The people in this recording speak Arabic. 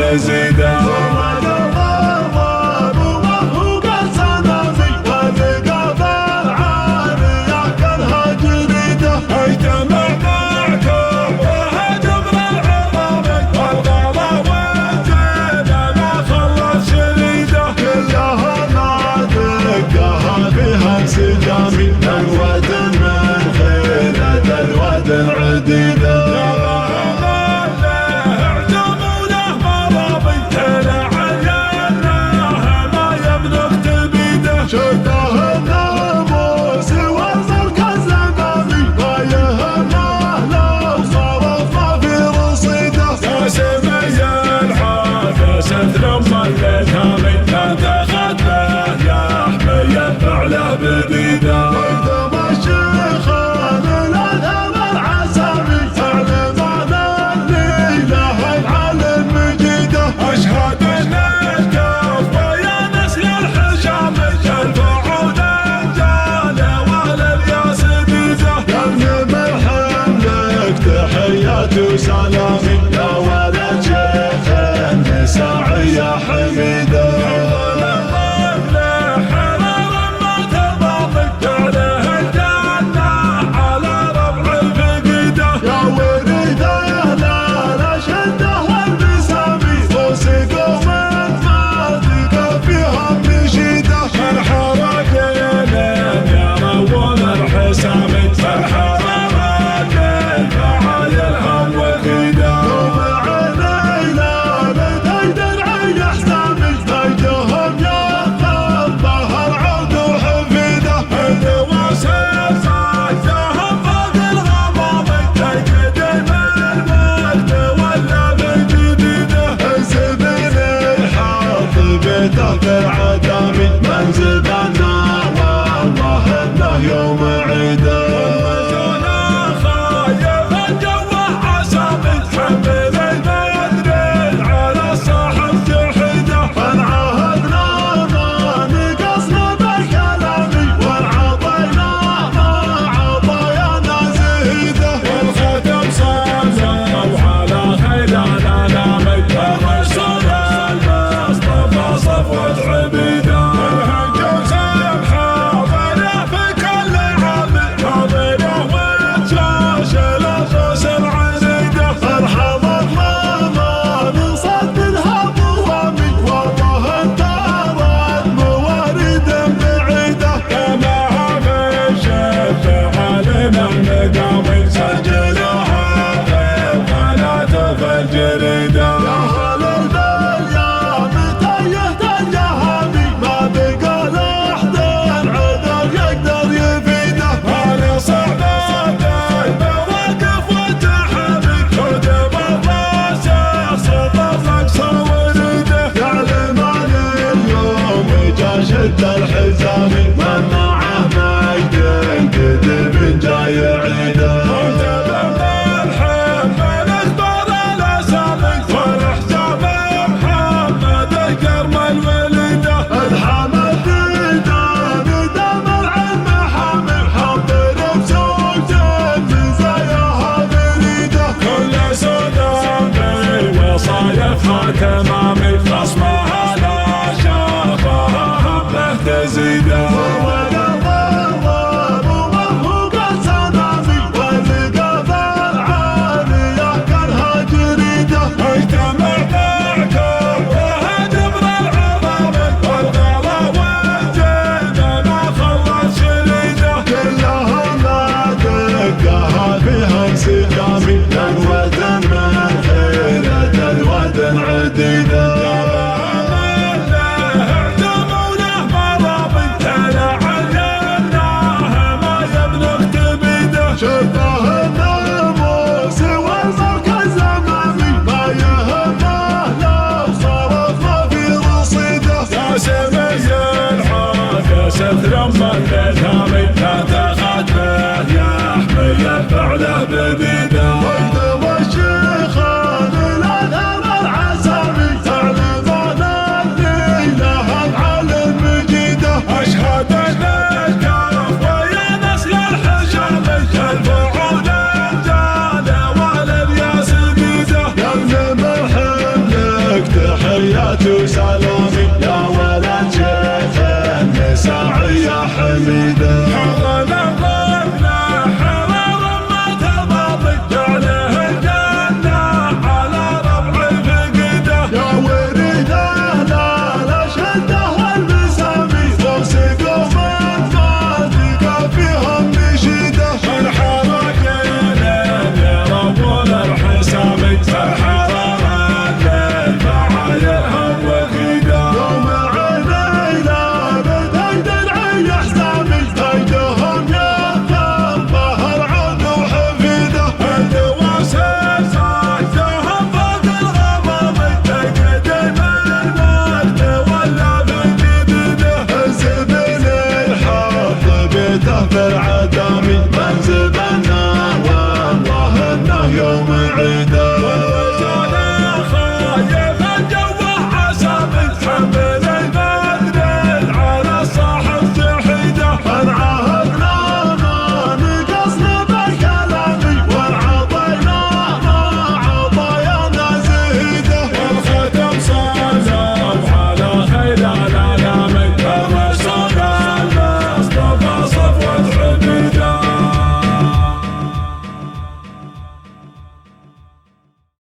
تزيده. سجامي الواد من خيلة الواد العديدة. شده الناموس والفرق الزمامي ما يهمه لو صرفنا في رصيده. يا سمي الحافس تلم الهامي لا تاخذ به يا حمي الفعل بديده. سلامي يا ولد شيخ النساء يا حميده. بالعدامي من زبنا والله انه يوم عيده. والمجنون خايف الجوه عسامي حمل المدري على الصاحب جحده. فانعهدنا ما نقصنا بالكلامي وانعطينا ما عطايانا زهيده. والختم صلوا على خيلنا نامي الرسول المصطفى صفوة عبيده. والهجوم حاضره في كل عام حاضره وتشاش الانفس العنيده. ارحم الله من صد الهضوامي والله انتظر موارد بعيده. كما في الشفع علينا المقامي سجلوها في القناة في الجريده. شد الحزامي من معه مجد قدر جاي عيده. وانتبه الحمل اخبار الاسامي والحساب محمد الكرم الوليده. الحمد دام العلم حامل حاضر بسوق مزاياها بريده. كل سودان وصايفها تمامي خصمه